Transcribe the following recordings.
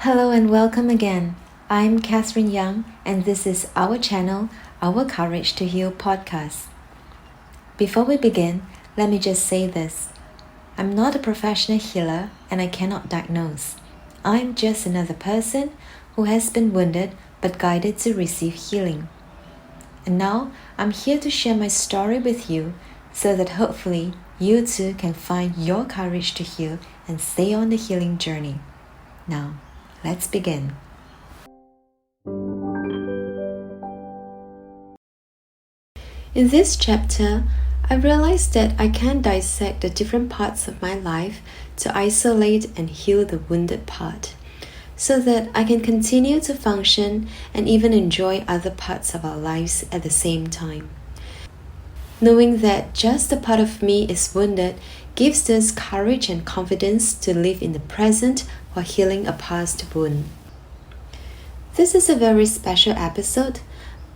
Hello and welcome again. I'm Catherine Young, and this is our channel, Our Courage to Heal podcast. Before we begin, let me just say this. I'm not a professional healer and I cannot diagnose. I'm just another person who has been wounded but guided to receive healing. And now I'm here to share my story with you so that hopefully you too can find your courage to heal and stay on the healing journey. Now, let's begin. In this chapter, I realized that I can dissect the different parts of my life to isolate and heal the wounded part, so that I can continue to function and even enjoy other parts of our lives at the same time. Knowing that just a part of me is wounded gives us courage and confidence to live in the present while healing a past wound. This is a very special episode.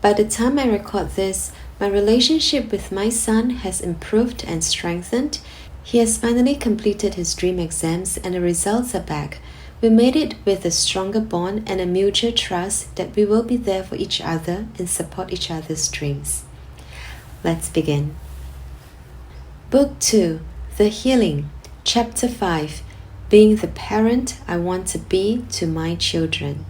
By the time I record this, my relationship with my son has improved and strengthened. He has finally completed his dream exams and the results are back. We made it with a stronger bond and a mutual trust that we will be there for each other and support each other's dreams. Let's begin. Book 2, The Healing, Chapter 5, Being the Parent I Want to Be to My Children.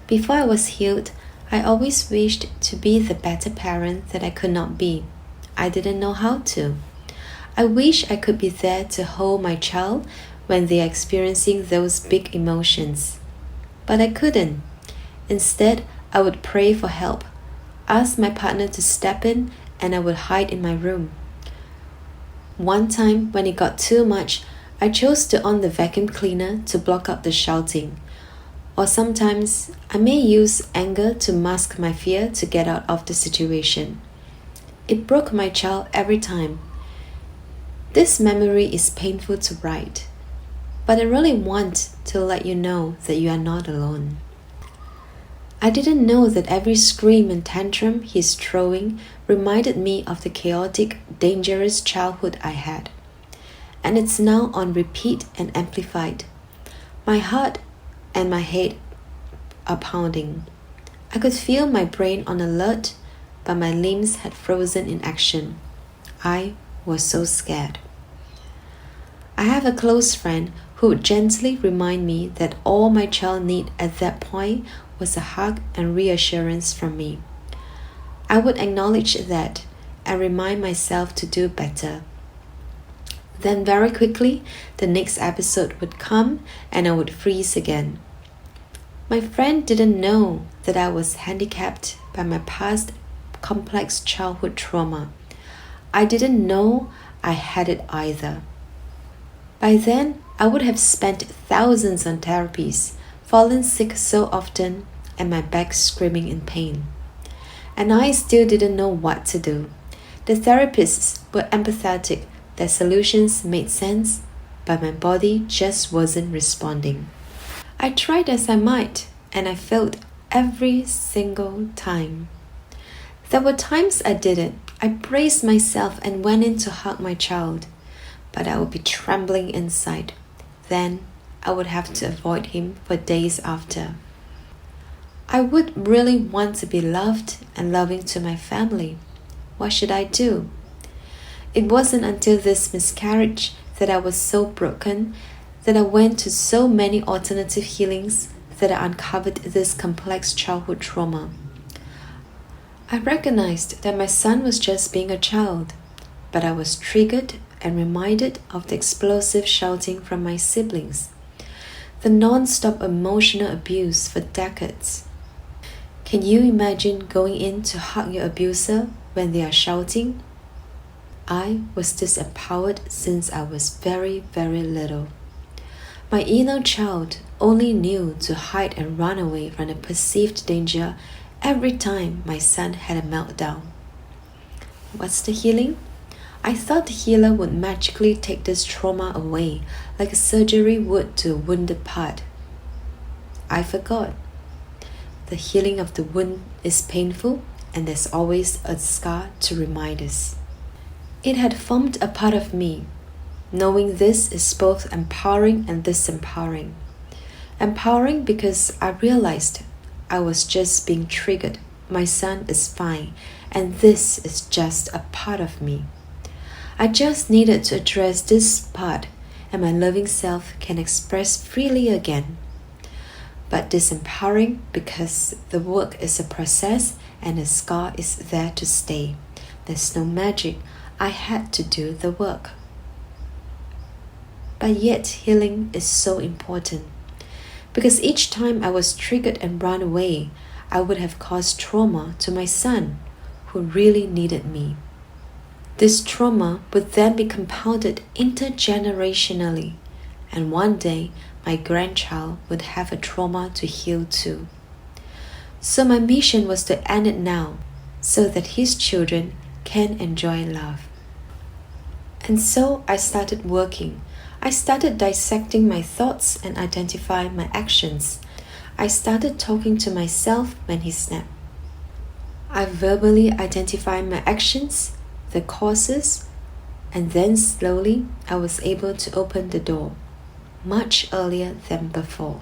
Before I was healed, I always wished to be the better parent that I could not be. I didn't know how to. I wish I could be there to hold my child when they are experiencing those big emotions. But I couldn't. Instead, I would pray for help, ask my partner to step in, and I would hide in my room. One time, when it got too much, I chose to on the vacuum cleaner to block out the shouting. Or sometimes, I may use anger to mask my fear to get out of the situation. It broke my child every time. This memory is painful to write, but I really want to let you know that you are not alone. I didn't know that every scream and tantrum he's throwing reminded me of the chaotic, dangerous childhood I had. And it's now on repeat and amplified. My heart and my head are pounding. I could feel my brain on alert, but my limbs had frozen in action. I was so scared. I have a close friend who would gently remind me that all my child needed at that point was a hug and reassurance from me. I would acknowledge that and remind myself to do better. Then very quickly, the next episode would come and I would freeze again. My friend didn't know that I was handicapped by my past complex childhood trauma. I didn't know I had it either. By then, I would have spent thousands on therapies, fallen sick so often, and my back screaming in pain. And I still didn't know what to do. The therapists were empathetic, their solutions made sense, but my body just wasn't responding. I tried as I might, and I failed every single time. There were times I did it. I braced myself and went in to hug my child, but I would be trembling inside. Then I would have to avoid him for days after. I would really want to be loved and loving to my family. What should I do? It wasn't until this miscarriage that I was so broken that I went to so many alternative healings that I uncovered this complex childhood trauma. I recognized that my son was just being a child, but I was triggered and reminded of the explosive shouting from my siblings, the non-stop emotional abuse for decades. Can you imagine going in to hug your abuser when they are shouting? I was disempowered since I was very, very little. My inner child only knew to hide and run away from the perceived danger every time my son had a meltdown. What's the healing? I thought the healer would magically take this trauma away, like a surgery would to a wounded part. I forgot. The healing of the wound is painful, and there's always a scar to remind us. It had formed a part of me. Knowing this is both empowering and disempowering. Empowering because I realized I was just being triggered. My son is fine, and this is just a part of me. I just needed to address this part, and my loving self can express freely again. But disempowering because the work is a process and the scar is there to stay. There's no magic. I had to do the work. But yet, healing is so important. Because each time I was triggered and run away, I would have caused trauma to my son, who really needed me. This trauma would then be compounded intergenerationally, and one day my grandchild would have a trauma to heal too. So my mission was to end it now, so that his children can enjoy love. And so I started working. I started dissecting my thoughts and identifying my actions. I started talking to myself when he snapped. I verbally identified my actions, the causes, and then slowly I was able to open the door, much earlier than before.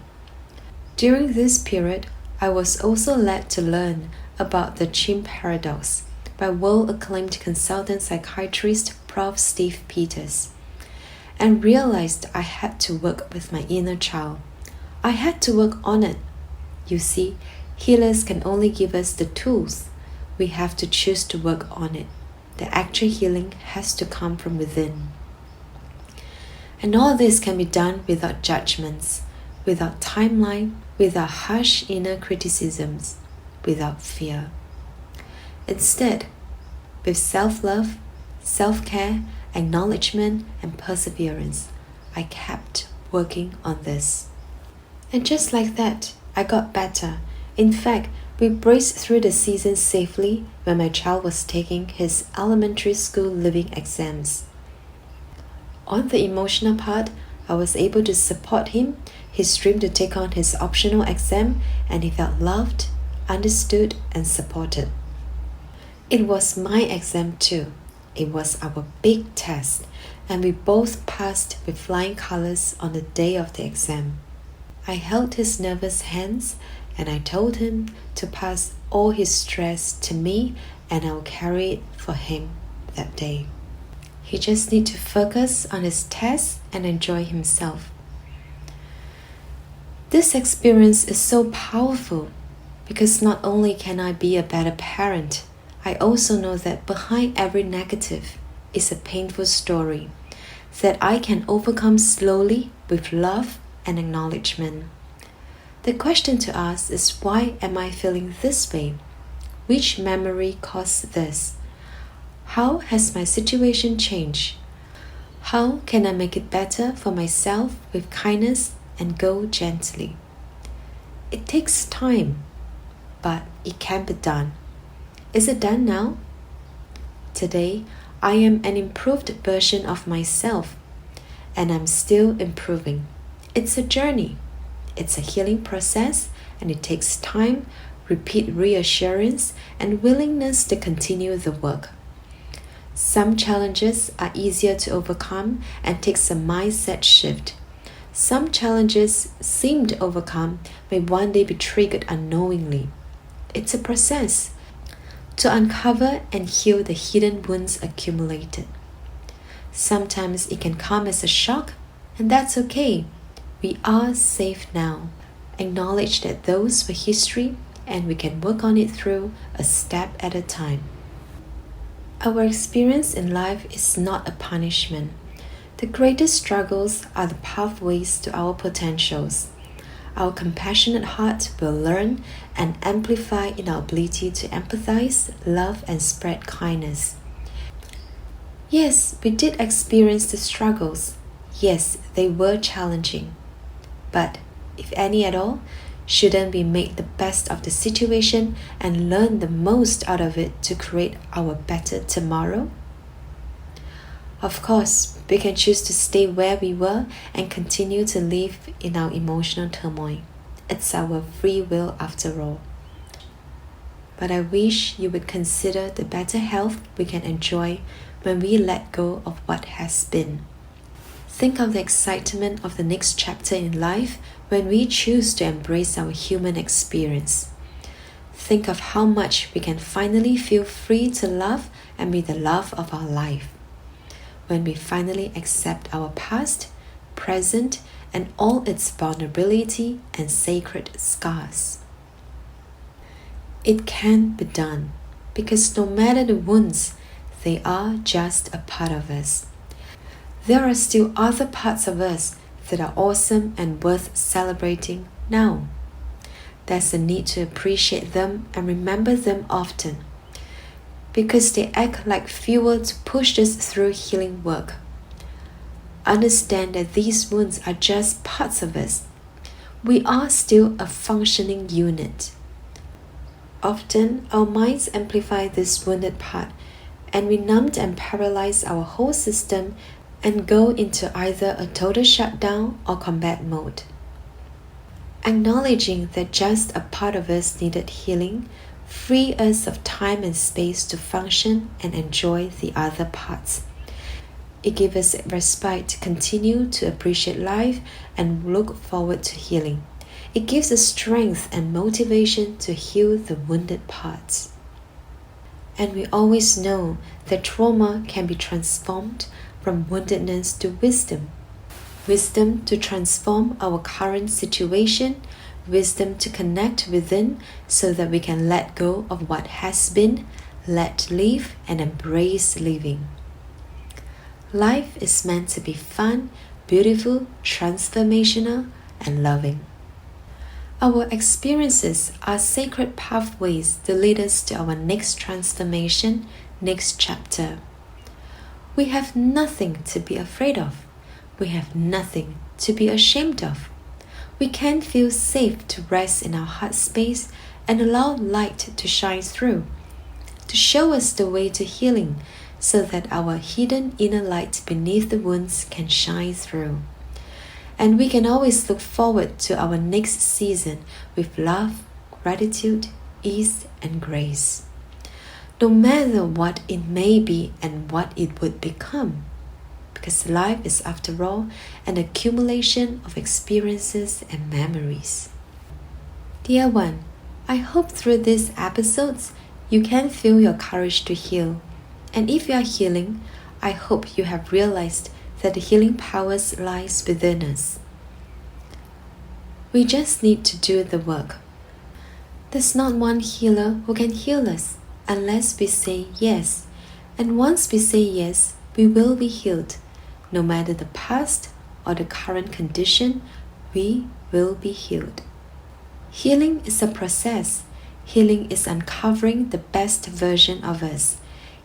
During this period, I was also led to learn about the Chimp paradox by world-acclaimed consultant psychiatrist Prof. Steve Peters, and realized I had to work with my inner child. I had to work on it. You see, healers can only give us the tools. We have to choose to work on it. The actual healing has to come from within. And all this can be done without judgments, without timeline, without harsh inner criticisms, without fear. Instead, with self-love, self-care, acknowledgement, and perseverance, I kept working on this. And just like that, I got better. In fact, we braced through the season safely when my child was taking his elementary school living exams. On the emotional part, I was able to support him, his dream to take on his optional exam, and he felt loved, understood, and supported. It was my exam too. It was our big test, and we both passed with flying colors on the day of the exam. I held his nervous hands and I told him to pass all his stress to me, and I'll carry it for him that day. He just needs to focus on his test and enjoy himself. This experience is so powerful because not only can I be a better parent, I also know that behind every negative is a painful story that I can overcome slowly with love and acknowledgement. The question to ask is, why am I feeling this way? Which memory caused this? How has my situation changed? How can I make it better for myself with kindness and go gently? It takes time, but it can be done. Is it done now? Today, I am an improved version of myself, and I'm still improving. It's a journey. It's a healing process, and it takes time, repeat reassurance, and willingness to continue the work. Some challenges are easier to overcome and takes a mindset shift. Some challenges seemed overcome may one day be triggered unknowingly. It's a process to uncover and heal the hidden wounds accumulated. Sometimes it can come as a shock, and that's okay. We are safe now. Acknowledge that those were history, and we can work on it through a step at a time. Our experience in life is not a punishment. The greatest struggles are the pathways to our potentials. Our compassionate heart will learn and amplify in our ability to empathize, love, and spread kindness. Yes, we did experience the struggles. Yes, they were challenging. But, if any at all, shouldn't we make the best of the situation and learn the most out of it to create our better tomorrow? Of course, we can choose to stay where we were and continue to live in our emotional turmoil. It's our free will after all. But I wish you would consider the better health we can enjoy when we let go of what has been. Think of the excitement of the next chapter in life when we choose to embrace our human experience. Think of how much we can finally feel free to love and be the love of our life. When we finally accept our past, present, and all its vulnerability and sacred scars. It can be done because no matter the wounds, they are just a part of us. There are still other parts of us that are awesome and worth celebrating now. There's a need to appreciate them and remember them often, because they act like fuel to push us through healing work. Understand that these wounds are just parts of us. We are still a functioning unit. Often, our minds amplify this wounded part, and we numb and paralyze our whole system and go into either a total shutdown or combat mode. Acknowledging that just a part of us needed healing free us of time and space to function and enjoy the other parts. It gives us respite to continue to appreciate life and look forward to healing. It gives us strength and motivation to heal the wounded parts. And we always know that trauma can be transformed from woundedness to wisdom. Wisdom to transform our current situation, wisdom to connect within so that we can let go of what has been, let live, and embrace living. Life is meant to be fun, beautiful, transformational, and loving. Our experiences are sacred pathways to lead us to our next transformation, next chapter. We have nothing to be afraid of. We have nothing to be ashamed of. We can feel safe to rest in our heart space and allow light to shine through, to show us the way to healing, so that our hidden inner light beneath the wounds can shine through. And we can always look forward to our next season with love, gratitude, ease, and grace. No matter what it may be and what it would become. Because life is, after all, an accumulation of experiences and memories. Dear one, I hope through these episodes you can feel your courage to heal. And if you are healing, I hope you have realized that the healing powers lies within us. We just need to do the work. There's not one healer who can heal us unless we say yes. And once we say yes, we will be healed. No matter the past or the current condition, we will be healed. Healing is a process. Healing is uncovering the best version of us.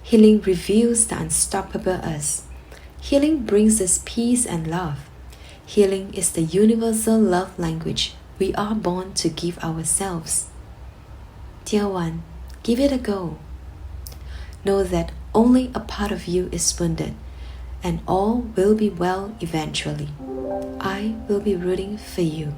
Healing reveals the unstoppable us. Healing brings us peace and love. Healing is the universal love language we are born to give ourselves. Dear one, give it a go. Know that only a part of you is wounded, and all will be well eventually. I will be rooting for you.